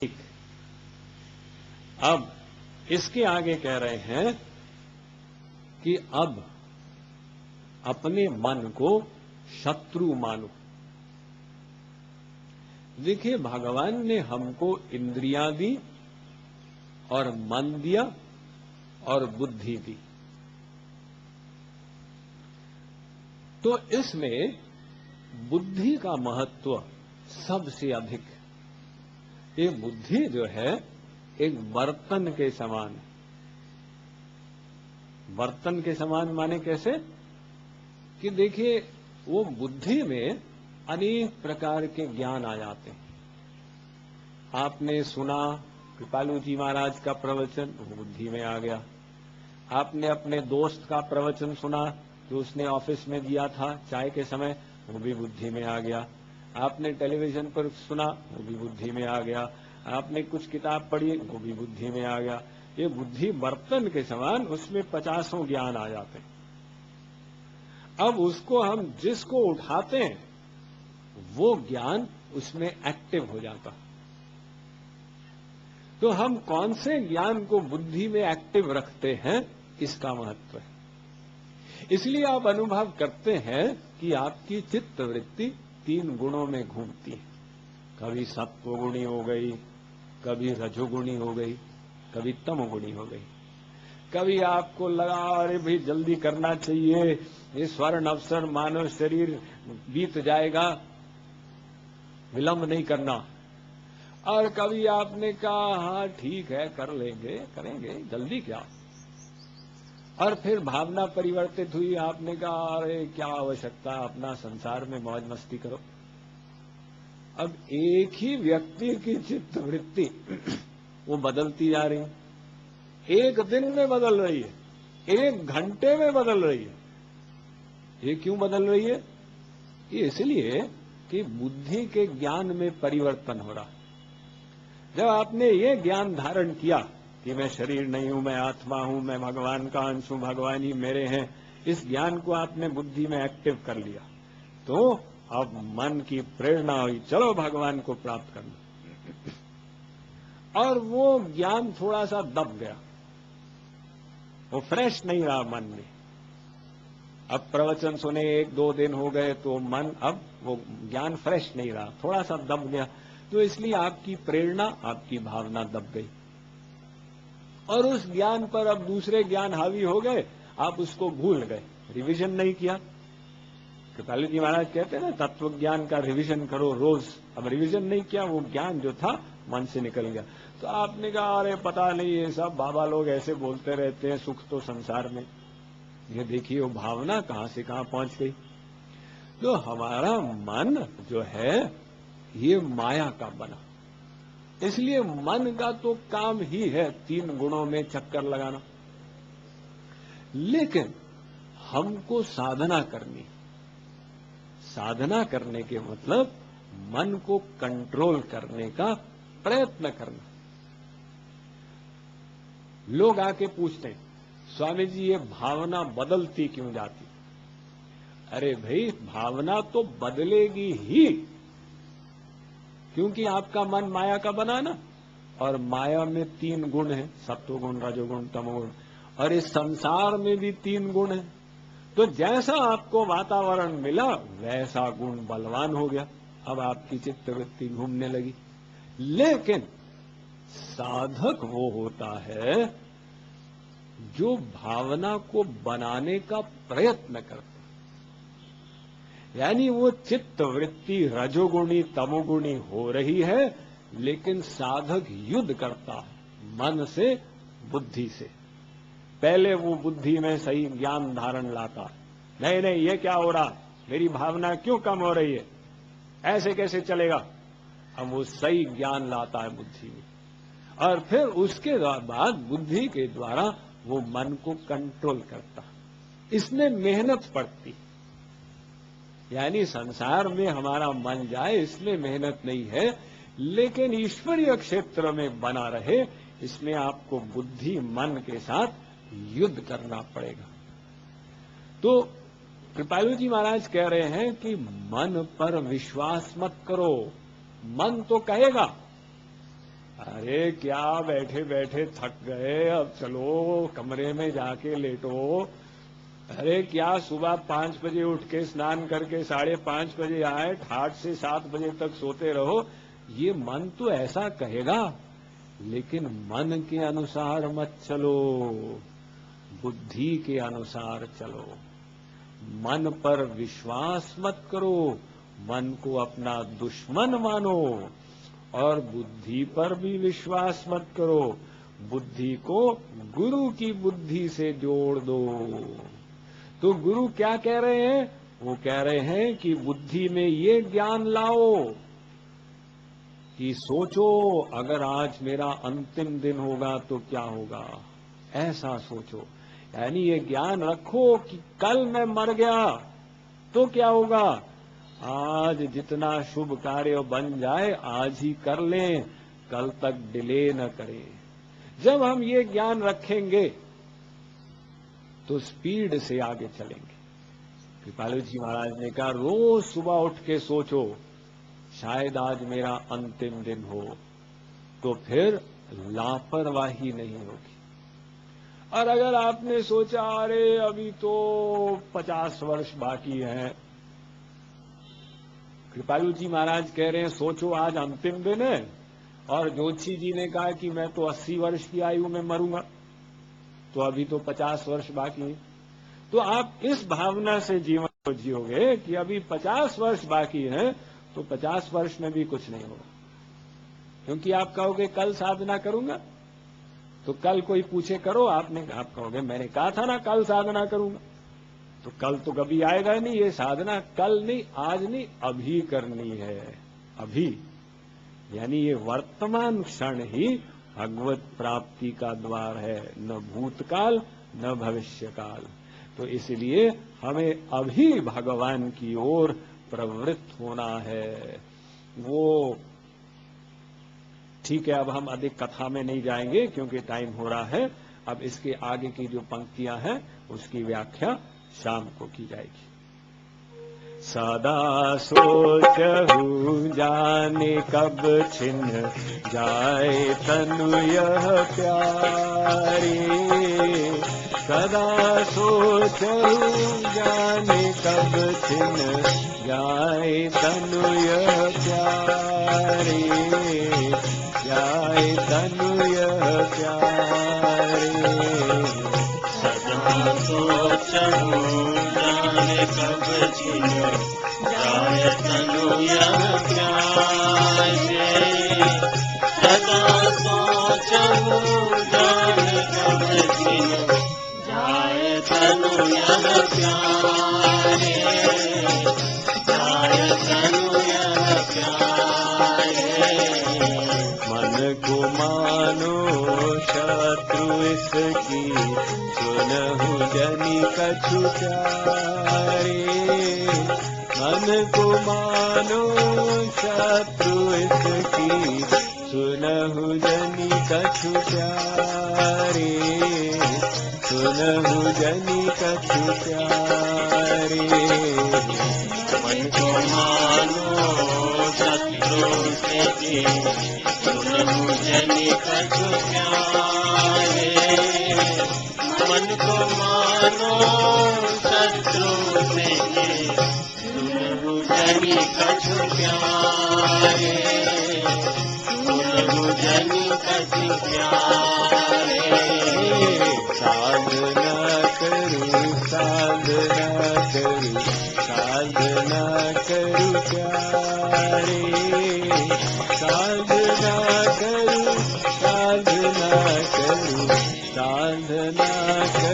ठीक। अब इसके आगे कह रहे हैं कि अब अपने मन को शत्रु मानो। देखिए, भगवान ने हमको इंद्रियां दी और मन दिया और बुद्धि दी। तो इसमें बुद्धि का महत्व सबसे अधिक है। ये बुद्धि जो है एक बर्तन के समान है। बर्तन के समान माने कैसे? कि देखिए, वो बुद्धि में अनेक प्रकार के ज्ञान आ जाते हैं। आपने सुना कृपालु जी महाराज का प्रवचन, वो बुद्धि में आ गया। आपने अपने दोस्त का प्रवचन सुना जो उसने ऑफिस में दिया था चाय के समय, वो भी बुद्धि में आ गया। आपने टेलीविजन पर सुना, वो भी बुद्धि में आ गया। आपने कुछ किताब पढ़ी, वो भी बुद्धि में आ गया। ये बुद्धि बर्तन के समान, उसमें 50 ज्ञान आ जाते हैं। अब उसको हम जिसको उठाते हैं वो ज्ञान उसमें एक्टिव हो जाता है। तो हम कौन से ज्ञान को बुद्धि में एक्टिव रखते हैं, इसका महत्व है। इसलिए आप अनुभव करते हैं कि आपकी चित्त वृत्ति 3 गुणों में घूमती है। कभी सत्वगुणी हो गई, कभी रजोगुणी हो गई, कभी तमोगुणी हो गई। कभी आपको लगा अरे भाई जल्दी करना चाहिए, ये स्वर्ण अवसर मानव शरीर बीत जाएगा, विलंब नहीं करना। और कभी आपने कहा हाँ ठीक है, कर लेंगे, करेंगे, जल्दी क्या। और फिर भावना परिवर्तित हुई, आपने कहा अरे क्या आवश्यकता, अपना संसार में मौज मस्ती करो। अब एक ही व्यक्ति की चित्त वृत्ति वो बदलती जा रही है। एक दिन में बदल रही है, 1 घंटे में बदल रही है। ये क्यों बदल रही है? ये इसलिए कि बुद्धि के ज्ञान में परिवर्तन हो रहा। जब आपने ये ज्ञान धारण किया कि मैं शरीर नहीं हूं, मैं आत्मा हूं, मैं भगवान का अंश हूं, भगवान ही मेरे हैं, इस ज्ञान को आपने बुद्धि में एक्टिव कर लिया, तो अब मन की प्रेरणा हुई, चलो भगवान को प्राप्त करना। और वो ज्ञान थोड़ा सा दब गया, वो फ्रेश नहीं रहा मन में। अब प्रवचन सुने 1-2 दिन हो गए तो मन, अब वो ज्ञान फ्रेश नहीं रहा, थोड़ा सा दब गया। तो इसलिए आपकी प्रेरणा, आपकी भावना दब गई और उस ज्ञान पर अब दूसरे ज्ञान हावी हो गए, आप उसको भूल गए, रिवीजन नहीं किया। कृपालु जी महाराज कहते हैं ना, तत्व ज्ञान का रिवीजन करो रोज। अब रिवीजन नहीं किया, वो ज्ञान जो था मन से निकल गया। तो आपने कहा अरे पता नहीं, ये सब बाबा लोग ऐसे बोलते रहते हैं, सुख तो संसार में। ये देखिए वो भावना कहां से कहां पहुंच गई। तो हमारा मन जो है ये माया का बना। इसलिए मन का तो काम ही है 3 गुणों में चक्कर लगाना। लेकिन हमको साधना करनी, साधना करने के मतलब मन को कंट्रोल करने का प्रयत्न करना। लोग आके पूछते हैं, स्वामी जी ये भावना बदलती क्यों जाती? अरे भाई, भावना तो बदलेगी ही, क्योंकि आपका मन माया का बना ना। और माया में 3 गुण हैं, सत्वगुण, रजोगुण, तमोगुण। और इस संसार में भी 3 गुण हैं। तो जैसा आपको वातावरण मिला वैसा गुण बलवान हो गया, अब आपकी चित्तवृत्ति घूमने लगी। लेकिन साधक वो होता है जो भावना को बनाने का प्रयत्न करता, यानी वो चित्तवृत्ति रजोगुणी तमोगुणी हो रही है, लेकिन साधक युद्ध करता है मन से, बुद्धि से। पहले वो बुद्धि में सही ज्ञान धारण लाता, नहीं नहीं ये क्या हो रहा, मेरी भावना क्यों कम हो रही है, ऐसे कैसे चलेगा। अब वो सही ज्ञान लाता है बुद्धि में, और फिर उसके बाद बुद्धि के द्वारा वो मन को कंट्रोल करता। इसमें मेहनत पड़ती, यानी संसार में हमारा मन जाए इसमें मेहनत नहीं है, लेकिन ईश्वरीय क्षेत्र में बना रहे, इसमें आपको बुद्धि मन के साथ युद्ध करना पड़ेगा। तो कृपालु जी महाराज कह रहे हैं कि मन पर विश्वास मत करो। मन तो कहेगा, अरे क्या बैठे बैठे थक गए, अब चलो कमरे में जाके लेटो। अरे क्या सुबह 5 बजे उठ के स्नान करके 5:30 बजे आए, ठाठ से 7 बजे तक सोते रहो, ये मन तो ऐसा कहेगा, लेकिन मन के अनुसार मत चलो, बुद्धि के अनुसार चलो। मन पर विश्वास मत करो, मन को अपना दुश्मन मानो, और बुद्धि पर भी विश्वास मत करो, बुद्धि को गुरु की बुद्धि से जोड़ दो। तो गुरु क्या कह रहे हैं? वो कह रहे हैं कि बुद्धि में ये ज्ञान लाओ कि सोचो अगर आज मेरा अंतिम दिन होगा तो क्या होगा, ऐसा सोचो। यानी ये ज्ञान रखो कि कल मैं मर गया तो क्या होगा। आज जितना शुभ कार्य बन जाए आज ही कर लें, कल तक डिले न करें। जब हम ये ज्ञान रखेंगे तो स्पीड से आगे चलेंगे। कृपालु जी महाराज ने कहा रोज सुबह उठ के सोचो शायद आज मेरा अंतिम दिन हो, तो फिर लापरवाही नहीं होगी। और अगर आपने सोचा अरे अभी तो 50 वर्ष बाकी है, कृपालु जी महाराज कह रहे हैं सोचो आज अंतिम दिन है, और जोशी जी ने कहा कि मैं तो 80 वर्ष की आयु में मरूंगा, तो अभी तो 50 वर्ष बाकी है। तो आप इस भावना से जीवन को जियोगे कि अभी 50 वर्ष बाकी है, तो 50 वर्ष में भी कुछ नहीं होगा। क्योंकि आप कहोगे कल साधना करूंगा, तो कल कोई पूछे करो, आप कहोगे मैंने कहा था ना कल साधना करूंगा, तो कल तो कभी आएगा नहीं। ये साधना कल नहीं, आज नहीं, अभी करनी है। अभी यानी ये वर्तमान क्षण ही भगवत प्राप्ति का द्वार है, न भूतकाल न भविष्यकाल। तो इसलिए हमें अभी भगवान की ओर प्रवृत्त होना है। वो ठीक है, अब हम अधिक कथा में नहीं जाएंगे क्योंकि टाइम हो रहा है। अब इसके आगे की जो पंक्तियां हैं उसकी व्याख्या शाम को की जाएगी। सदा सोचहु जाने कब छिन जाए तनु यह प्यारी, सदा सोचहु जाने कब छिन जाए तनु यह प्यारी, जाए तनु यह प्यारी। सदा सोचहु जाने कब छिन जाए तनु यह प्यारी, सदा सोचहु जाने कब छिन जाए तनु यह प्यारी, जाए तनु यह प्यारी। मन को मानो शत्रु इसकी, सुनहु जनि कछु प्यारे। मन को मानो शत्रु इसकी, सुनहु जनि कछु प्यारे, सुनहु जनि कछु प्यारे। मन को मानो शत्रु इसकी, सुनहु जनि कछु प्यारे। मन को मानो शत्रु इसकी, सुनहु जनि कछु प्यारे, सुनहु जनि कछु प्यारे। साधना करूं साधना करूं साधना करूं प्यारे, साधना करूं साधना करूं साधना करूं